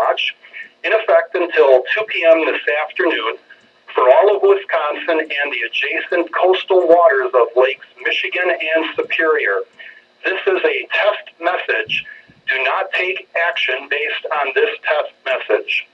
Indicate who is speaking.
Speaker 1: watch in effect until 2 p.m. this afternoon for all of Wisconsin and the adjacent coastal waters of Lakes Michigan and Superior. This is a test message. Do not take action based on this test message.